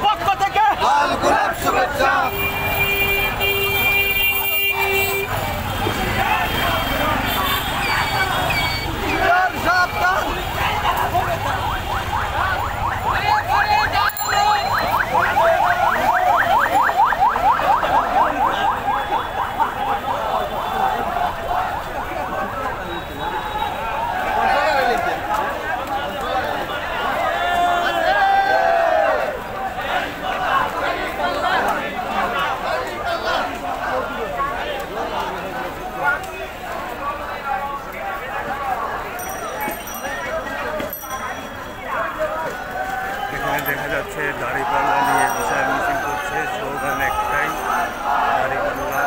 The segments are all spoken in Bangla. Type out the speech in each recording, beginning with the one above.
পক্ষ থেকে লাল গোলাপ শুভেচ্ছা। দেখা যাচ্ছে দাঁড়িপাল্লা নিয়ে বিশাল মিছিল করছে, স্লোগান একটাই, দাঁড়িপাল্লা।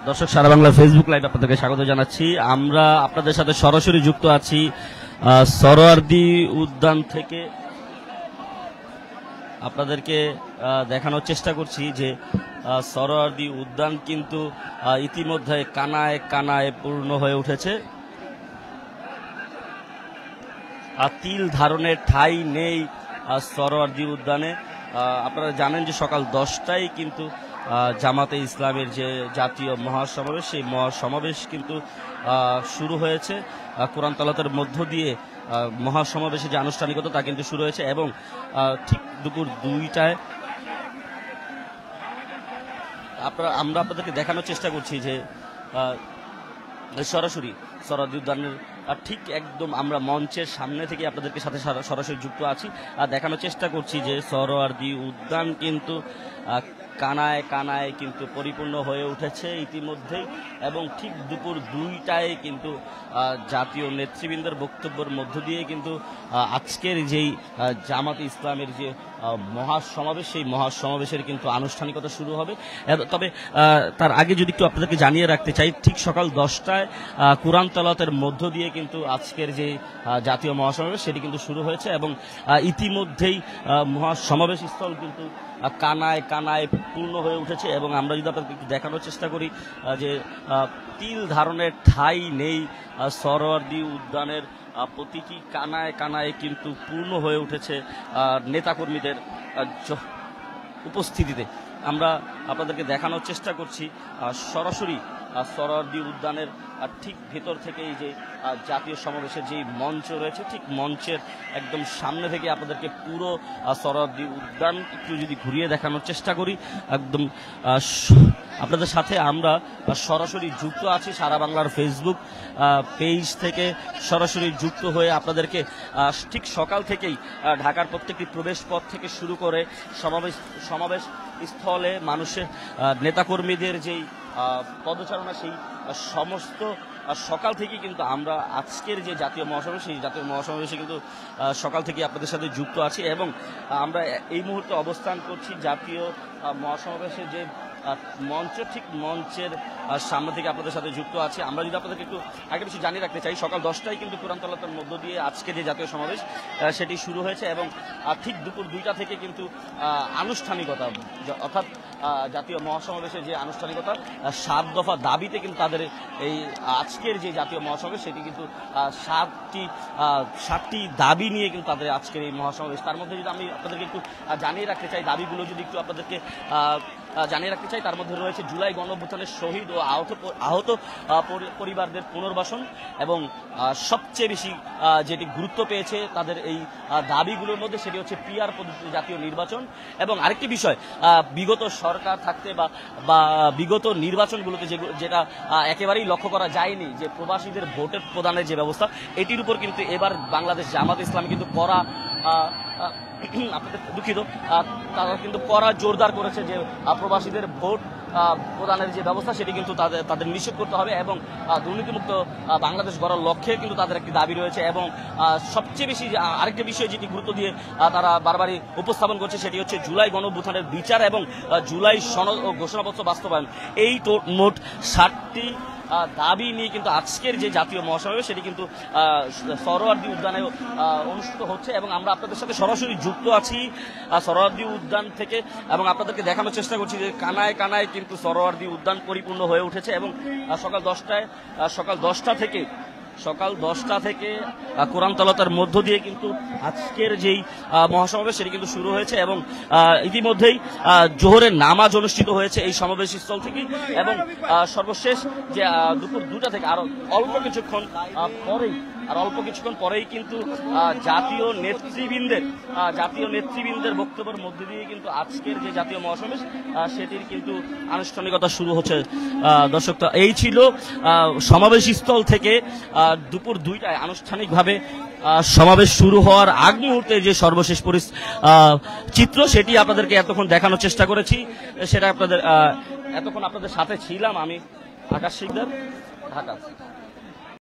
দর্শক, সারা বাংলা ফেসবুক লাইভ আপনাদেরকে স্বাগত জানাচ্ছি। আমরা আপনাদের সাথে সরাসরি যুক্ত আছি সরোয়ার্দী উদ্যান থেকে। আপনাদেরকে দেখানোর চেষ্টা করছি যে সরোয়ার্দী উদ্যান কিন্তু ইতিমধ্যে কানায় কানায় পূর্ণ হয়ে উঠেছে। তিল ধারণের ঠাঁই নেই সরোয়ার্দী উদ্যানে। আপনারা জানেন যে সকাল 10টায় কিন্তু জামাতে ইসলামের যে জাতীয় মহাসমাবেশ, সেই মহাসমাবেশ কিন্তু শুরু হয়েছে। কোরআন তেলাওয়াতের মধ্য দিয়ে মহাসমাবেশের যে আনুষ্ঠানিকতা তা কিন্তু শুরু হয়েছে এবং ঠিক দুপুর 2টায় আমরা আপনাদেরকে দেখানোর চেষ্টা করছি যে সরাসরি সরোয়ার্দী উদ্যানের ঠিক একদম আমরা মঞ্চের সামনে থেকে আপনাদেরকে সাথে সরাসরি যুক্ত আছি আর দেখানোর চেষ্টা করছি যে সরোয়ার্দী উদ্যান কিন্তু কানায় কানায় কিন্তু পরিপূর্ণ হয়ে উঠেছে ইতিমধ্যেই এবং ঠিক দুপুর 2টায় কিন্তু জাতীয় নেতৃবৃন্দের বক্তব্যের মধ্য দিয়ে কিন্তু আজকের যেই জামাতে ইসলামের যে মহাসমাবেশ, সেই মহাসমাবেশের কিন্তু আনুষ্ঠানিকতা শুরু হবে। তবে তার আগে যদি একটু আপনাদেরকে জানিয়ে রাখতে চাই, ঠিক সকাল 10টায় কোরআন তেলাওয়াতের মধ্য দিয়ে কিন্তু আজকের যে জাতীয় মহাসমাবেশ সেটি কিন্তু শুরু হয়েছে এবং ইতিমধ্যেই মহাসমাবেশ স্থল কিন্তু কানায় কানায় পূর্ণ হয়ে উঠেছে এবং আমরা যদি আপনাকে একটু দেখানোর চেষ্টা করি যে তিল ধারণের ঠাঁই নেই সরোয়ার্দী উদ্যানের প্রতিটি কানায় কানায় কিন্তু পূর্ণ হয়ে উঠেছে নেতাকর্মীদের উপস্থিতিতে। আমরা আপনাদেরকে দেখানোর চেষ্টা করছি সরাসরি সরোয়ার্দী উদ্যানের ঠিক ভেতর থেকে এই যে জাতীয় সমাবেশের যেই মঞ্চ রয়েছে, ঠিক মঞ্চের একদম সামনে থেকে আপনাদেরকে পুরো সরোয়ার্দী উদ্যান একটু যদি ঘুরিয়ে দেখানোর চেষ্টা করি। একদম আপনাদের সাথে আমরা সরাসরি যুক্ত আছি সারা বাংলার ফেসবুক পেজ থেকে সরাসরি যুক্ত হয়ে আপনাদেরকে ঠিক সকাল থেকেই ঢাকার প্রত্যেকটি প্রবেশ পথ থেকে শুরু করে সমাবেশ স্থলে মানুষের নেতাকর্মীদের যেই পদচারণা, সেই সমস্ত সকাল থেকে কিন্তু আমরা আজকের যে জাতীয় মহাসমাবেশ, সেই জাতীয় মহাসমাবেশে কিন্তু সকাল থেকে আপনাদের সাথে যুক্ত আছি এবং আমরা এই মুহূর্তে অবস্থান করছি জাতীয় মহাসমাবেশের যে মঞ্চের সামনে থেকে আপনাদের সাথে যুক্ত আছে। আমরা যদি আপনাদেরকে একটু আগে কিছু জানিয়ে রাখতে চাই, সকাল 10টায় কিন্তু কোরআনতলার মধ্য দিয়ে আজকে যে জাতীয় সমাবেশ সেটি শুরু হয়েছে এবং ঠিক দুপুর 2টা থেকে কিন্তু আনুষ্ঠানিকতা, অর্থাৎ জাতীয় মহাসমাবেশের যে আনুষ্ঠানিকতা 7 দফা দাবিতে কিন্তু তাদের এই আজকের যে জাতীয় মহাসমাবেশ সেটি কিন্তু 7টি দাবি নিয়ে কিন্তু তাদের আজকের এই মহাসমাবেশ। তার মধ্যে যদি আমি আপনাদেরকে একটু জানিয়ে রাখতে চাই, দাবিগুলো যদি একটু আপনাদেরকে জানিয়ে রাখতে চাই, তার মধ্যে রয়েছে জুলাই গণঅভ্যুত্থানের শহীদ ও আহত পরিবারদের পুনর্বাসন এবং সবচেয়ে বেশি যেটি গুরুত্ব পেয়েছে তাদের এই দাবিগুলোর মধ্যে সেটি হচ্ছে পিআর পদ্ধতিতে জাতীয় নির্বাচন। এবং আরেকটি বিষয়, বিগত সরকার থাকতে বা বিগত নির্বাচনগুলোতে যেটা একেবারেই লক্ষ্য করা যায়নি, যে প্রবাসীদের ভোটের প্রদানের যে ব্যবস্থা, এটির উপর কিন্তু এবার বাংলাদেশ জামাত ইসলামী কিন্তু কড়া আপনাদের দুঃখিত তারা কিন্তু কড়া জোরদার করেছে যে প্রবাসীদের ভোট প্রদানের যে ব্যবস্থা সেটি কিন্তু তাদের নিশ্চিত করতে হবে এবং দুর্নীতিমুক্ত বাংলাদেশ গড়ার লক্ষ্যে কিন্তু তাদের একটি দাবি রয়েছে। এবং সবচেয়ে বেশি আরেকটি বিষয় যেটি গুরুত্ব দিয়ে তারা বারবারই উপস্থাপন করছে সেটি হচ্ছে জুলাই গণঅভ্যুত্থানের বিচার এবং জুলাই সনদ ও ঘোষণাপত্র বাস্তবায়ন। এই তো মোট 7টি দাবি নিয়ে কিন্তু আজকের যে জাতীয় মহাসমাবেশ সেটি কিন্তু সরোয়ার্দী উদ্যানে অনুষ্ঠিত হচ্ছে এবং আমরা আপনাদের সাথে সরাসরি যুক্ত আছি সরোয়ার্দী উদ্যান থেকে এবং আপনাদেরকে দেখানোর চেষ্টা করছি যে কানায় কানায় কিন্তু সরোয়ার্দী উদ্যান পরিপূর্ণ হয়ে উঠেছে এবং সকাল 10টা থেকে কোরআনতলার মধ্য দিয়ে কিন্তু আজকের যেই মহাসমাবেশ সেটি কিন্তু শুরু হয়েছে এবং ইতিমধ্যেই জোহরের নামাজ অনুষ্ঠিত হয়েছে এই সমাবেশ স্থল থেকে এবং সর্বশেষ যে দুপুর 2টা থেকে আরো অল্প কিছুক্ষণ পরেই কিন্তু জাতীয় নেতৃবৃন্দের বক্তব্যের মধ্যে দিয়ে কিন্তু আজকের যে জাতীয় মহাসমাবেশ সেটির কিন্তু আনুষ্ঠানিকতা শুরু হচ্ছে। দর্শক, এই ছিল সমাবেশ স্থল থেকে দুপুর 2টায় আনুষ্ঠানিকভাবে সমাবেশ শুরু হওয়ার আগ মুহূর্তে যে সর্বশেষ চিত্র সেটি আপনাদেরকে এতক্ষণ দেখানোর চেষ্টা করেছি। সেটা এতক্ষণ আপনাদের সাথে ছিলাম আমি আকাশ শিকদার, ঢাকা।